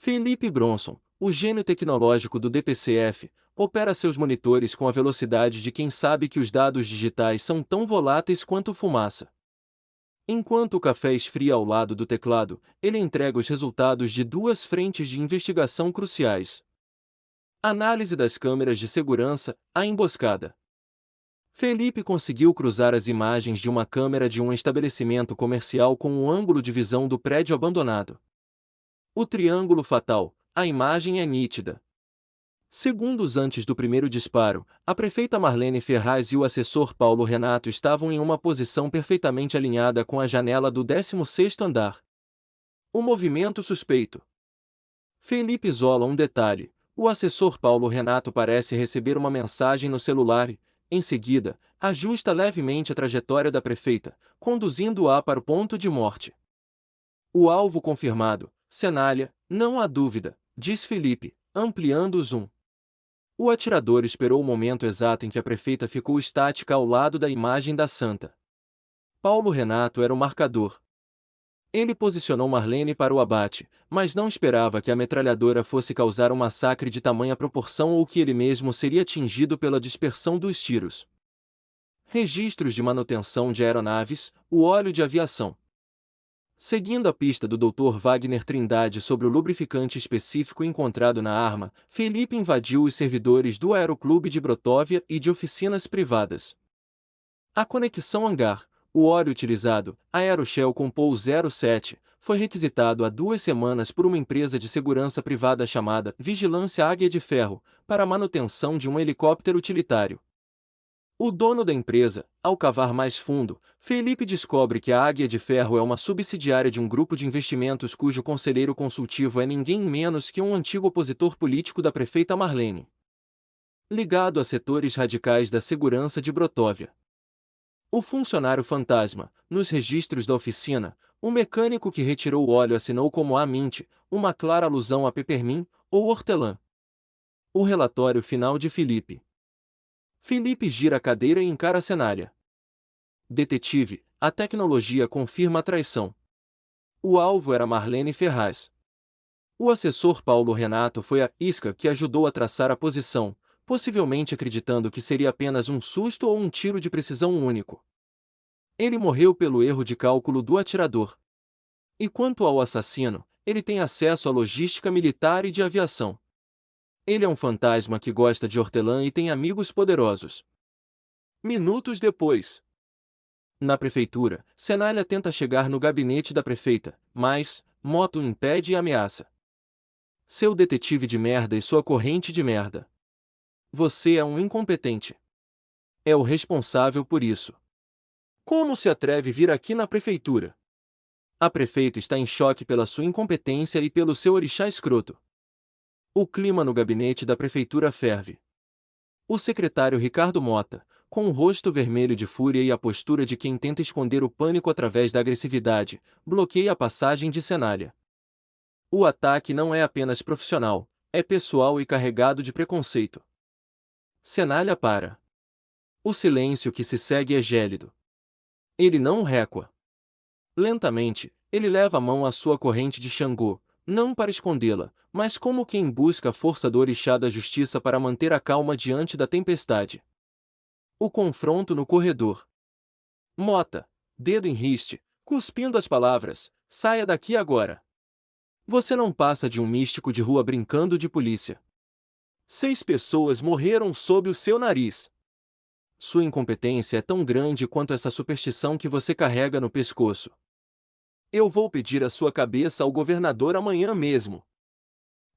Felipe Bronson, o gênio tecnológico do DPCF, opera seus monitores com a velocidade de quem sabe que os dados digitais são tão voláteis quanto fumaça. Enquanto o café esfria ao lado do teclado, ele entrega os resultados de duas frentes de investigação cruciais. Análise das câmeras de segurança, a emboscada. Felipe conseguiu cruzar as imagens de uma câmera de um estabelecimento comercial com o ângulo de visão do prédio abandonado. O triângulo fatal, a imagem é nítida. Segundos antes do primeiro disparo, a prefeita Marlene Ferraz e o assessor Paulo Renato estavam em uma posição perfeitamente alinhada com a janela do 16º andar. O movimento suspeito. Felipe isola um detalhe. O assessor Paulo Renato parece receber uma mensagem no celular e, em seguida, ajusta levemente a trajetória da prefeita, conduzindo-a para o ponto de morte. O alvo confirmado, Cenália, não há dúvida, diz Felipe, ampliando o zoom. O atirador esperou o momento exato em que a prefeita ficou estática ao lado da imagem da santa. Paulo Renato era o marcador. Ele posicionou Marlene para o abate, mas não esperava que a metralhadora fosse causar um massacre de tamanha proporção ou que ele mesmo seria atingido pela dispersão dos tiros. Registros de manutenção de aeronaves, o óleo de aviação. Seguindo a pista do Dr. Wagner Trindade sobre o lubrificante específico encontrado na arma, Felipe invadiu os servidores do Aeroclube de Brotóvia e de oficinas privadas. A conexão hangar, o óleo utilizado, Aeroshell com POU 07, foi requisitado há 2 semanas por uma empresa de segurança privada chamada Vigilância Águia de Ferro, para a manutenção de um helicóptero utilitário. O dono da empresa, ao cavar mais fundo, Felipe descobre que a Águia de Ferro é uma subsidiária de um grupo de investimentos cujo conselheiro consultivo é ninguém menos que um antigo opositor político da prefeita Marlene, ligado a setores radicais da segurança de Brotóvia. O funcionário fantasma, nos registros da oficina, o mecânico que retirou o óleo assinou como Amint, uma clara alusão a Peppermint ou hortelã. O relatório final de Felipe. Felipe gira a cadeira e encara a Cenália. Detetive, a tecnologia confirma a traição. O alvo era Marlene Ferraz. O assessor Paulo Renato foi a isca que ajudou a traçar a posição, possivelmente acreditando que seria apenas um susto ou um tiro de precisão único. Ele morreu pelo erro de cálculo do atirador. E quanto ao assassino, ele tem acesso à logística militar e de aviação. Ele é um fantasma que gosta de hortelã e tem amigos poderosos. Minutos depois. Na prefeitura, Cenália tenta chegar no gabinete da prefeita, mas Moto o impede e ameaça. Seu detetive de merda e sua corrente de merda. Você é um incompetente. É o responsável por isso. Como se atreve vir aqui na prefeitura? A prefeita está em choque pela sua incompetência e pelo seu orixá escroto. O clima no gabinete da prefeitura ferve. O secretário Ricardo Mota, com o rosto vermelho de fúria e a postura de quem tenta esconder o pânico através da agressividade, bloqueia a passagem de Cenália. O ataque não é apenas profissional, é pessoal e carregado de preconceito. Cenália para. O silêncio que se segue é gélido. Ele não recua. Lentamente, ele leva a mão à sua corrente de Xangô, não para escondê-la, mas como quem busca a força do orixá da justiça para manter a calma diante da tempestade. O confronto no corredor. Mota, dedo em riste, cuspindo as palavras, saia daqui agora. Você não passa de um místico de rua brincando de polícia. 6 pessoas morreram sob o seu nariz. Sua incompetência é tão grande quanto essa superstição que você carrega no pescoço. Eu vou pedir a sua cabeça ao governador amanhã mesmo.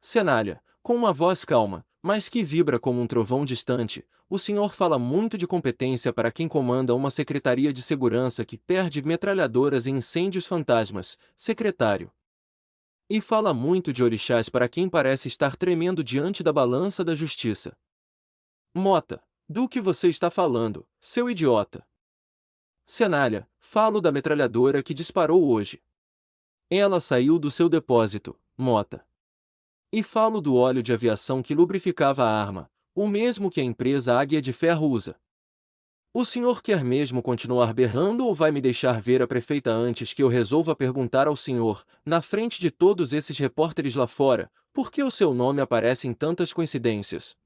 Cenália, com uma voz calma, mas que vibra como um trovão distante, o senhor fala muito de competência para quem comanda uma secretaria de segurança que perde metralhadoras em incêndios fantasmas, secretário. E fala muito de orixás para quem parece estar tremendo diante da balança da justiça. Mota, do que você está falando, seu idiota? Cenália, falo da metralhadora que disparou hoje. Ela saiu do seu depósito, Mota. E falo do óleo de aviação que lubrificava a arma, o mesmo que a empresa Águia de Ferro usa. O senhor quer mesmo continuar berrando ou vai me deixar ver a prefeita antes que eu resolva perguntar ao senhor, na frente de todos esses repórteres lá fora, por que o seu nome aparece em tantas coincidências?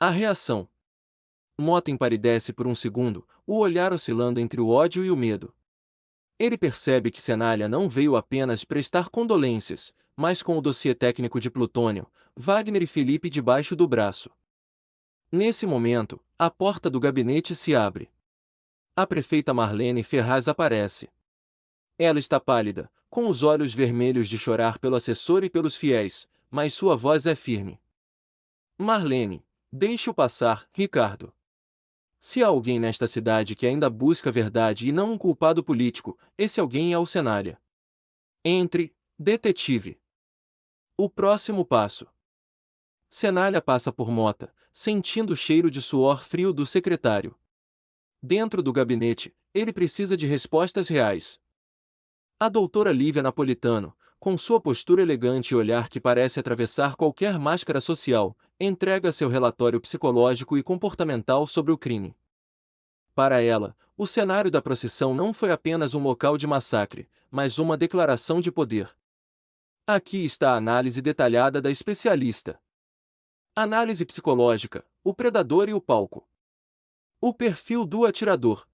A reação. Mota empalidece por um segundo, o olhar oscilando entre o ódio e o medo. Ele percebe que Cenália não veio apenas prestar condolências, mas com o dossiê técnico de Plutônio, Wagner e Felipe debaixo do braço. Nesse momento, a porta do gabinete se abre. A prefeita Marlene Ferraz aparece. Ela está pálida, com os olhos vermelhos de chorar pelo assessor e pelos fiéis, mas sua voz é firme. Marlene, deixe-o passar, Ricardo. Se há alguém nesta cidade que ainda busca a verdade e não um culpado político, esse alguém é o Cenália. Entre, detetive. O próximo passo. Cenália passa por Mota, sentindo o cheiro de suor frio do secretário. Dentro do gabinete, ele precisa de respostas reais. A doutora Lívia Napolitano, com sua postura elegante e olhar que parece atravessar qualquer máscara social, entrega seu relatório psicológico e comportamental sobre o crime. Para ela, o cenário da procissão não foi apenas um local de massacre, mas uma declaração de poder. Aqui está a análise detalhada da especialista. Análise psicológica, o predador e o palco. O perfil do atirador.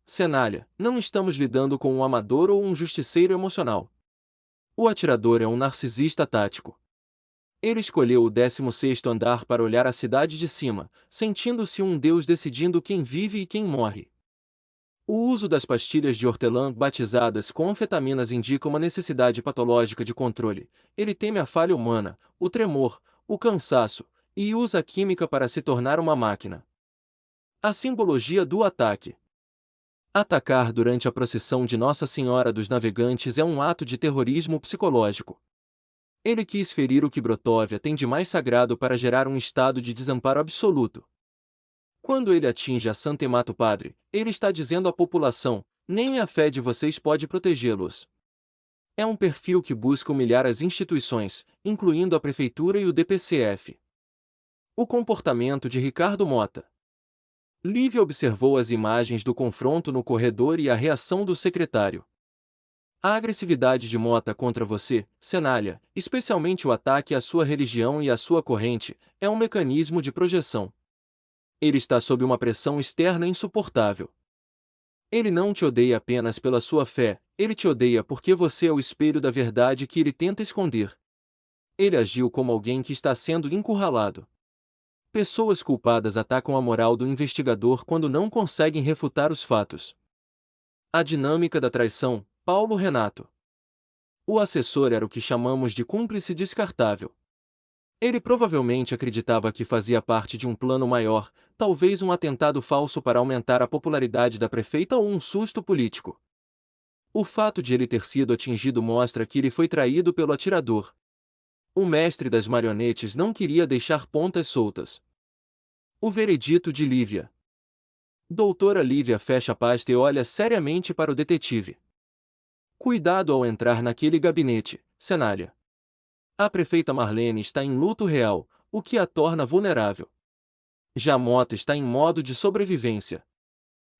Cenália, não estamos lidando com um amador ou um justiceiro emocional. O atirador é um narcisista tático. Ele escolheu o 16º andar para olhar a cidade de cima, sentindo-se um deus decidindo quem vive e quem morre. O uso das pastilhas de hortelã batizadas com anfetaminas indica uma necessidade patológica de controle. Ele teme a falha humana, o tremor, o cansaço, e usa a química para se tornar uma máquina. A simbologia do ataque. Atacar durante a procissão de Nossa Senhora dos Navegantes é um ato de terrorismo psicológico. Ele quis ferir o que Brotóvia tem de mais sagrado para gerar um estado de desamparo absoluto. Quando ele atinge a Santa e mata o padre, ele está dizendo à população, nem a fé de vocês pode protegê-los. É um perfil que busca humilhar as instituições, incluindo a prefeitura e o DPCF. O comportamento de Ricardo Mota. Lívia observou as imagens do confronto no corredor e a reação do secretário. A agressividade de Mota contra você, Cenália, especialmente o ataque à sua religião e à sua corrente, é um mecanismo de projeção. Ele está sob uma pressão externa insuportável. Ele não te odeia apenas pela sua fé, ele te odeia porque você é o espelho da verdade que ele tenta esconder. Ele agiu como alguém que está sendo encurralado. Pessoas culpadas atacam a moral do investigador quando não conseguem refutar os fatos. A dinâmica da traição, Paulo Renato. O assessor era o que chamamos de cúmplice descartável. Ele provavelmente acreditava que fazia parte de um plano maior, talvez um atentado falso para aumentar a popularidade da prefeita ou um susto político. O fato de ele ter sido atingido mostra que ele foi traído pelo atirador. O mestre das marionetes não queria deixar pontas soltas. O veredito de Lívia. Doutora Lívia fecha a pasta e olha seriamente para o detetive. Cuidado ao entrar naquele gabinete, Cenália. A prefeita Marlene está em luto real, o que a torna vulnerável. Já Mota está em modo de sobrevivência.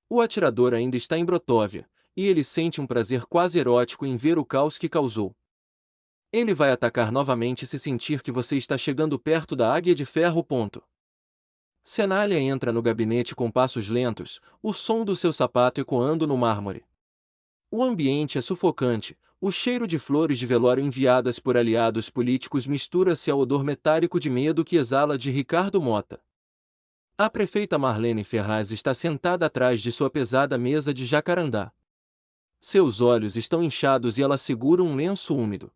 O atirador ainda está em Brotóvia, e ele sente um prazer quase erótico em ver o caos que causou. Ele vai atacar novamente se sentir que você está chegando perto da Águia de Ferro. Cenália entra no gabinete com passos lentos, o som do seu sapato ecoando no mármore. O ambiente é sufocante, o cheiro de flores de velório enviadas por aliados políticos mistura-se ao odor metálico de medo que exala de Ricardo Mota. A prefeita Marlene Ferraz está sentada atrás de sua pesada mesa de jacarandá. Seus olhos estão inchados e ela segura um lenço úmido.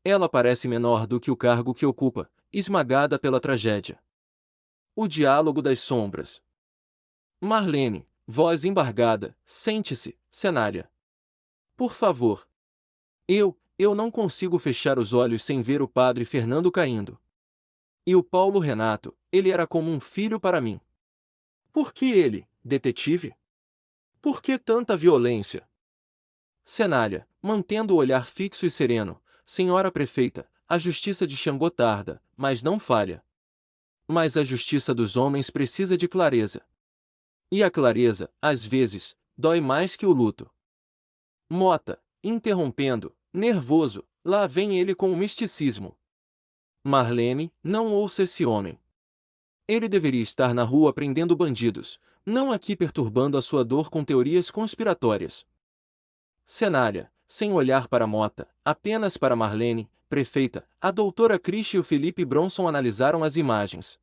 Ela parece menor do que o cargo que ocupa, esmagada pela tragédia. O diálogo das sombras. Marlene, voz embargada, sente-se, Cenália. Por favor. Eu não consigo fechar os olhos sem ver o padre Fernando caindo. E o Paulo Renato, ele era como um filho para mim. Por que ele, detetive? Por que tanta violência? Cenália, mantendo o olhar fixo e sereno, senhora prefeita, a justiça de Xangô tarda, mas não falha. Mas a justiça dos homens precisa de clareza. E a clareza, às vezes, dói mais que o luto. Mota, interrompendo, nervoso, lá vem ele com o misticismo. Marlene, não ouça esse homem. Ele deveria estar na rua prendendo bandidos, não aqui perturbando a sua dor com teorias conspiratórias. Cenária, sem olhar para Mota, apenas para Marlene, prefeita, a doutora Cristi e o Felipe Bronson analisaram as imagens.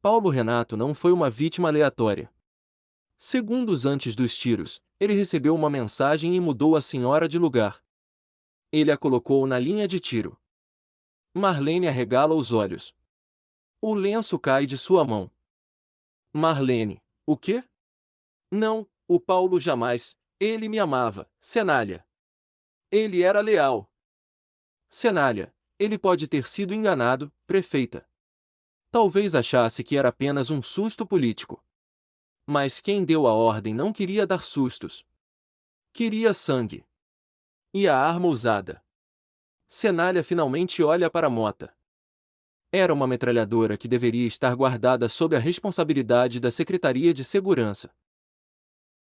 Paulo Renato não foi uma vítima aleatória. Segundos antes dos tiros, ele recebeu uma mensagem e mudou a senhora de lugar. Ele a colocou na linha de tiro. Marlene arregala os olhos. O lenço cai de sua mão. Marlene, o quê? Não, o Paulo jamais. Ele me amava, Cenália. Ele era leal. Cenália, ele pode ter sido enganado, prefeita. Talvez achasse que era apenas um susto político. Mas quem deu a ordem não queria dar sustos. Queria sangue. E a arma usada. Cenália finalmente olha para Mota. Era uma metralhadora que deveria estar guardada sob a responsabilidade da Secretaria de Segurança.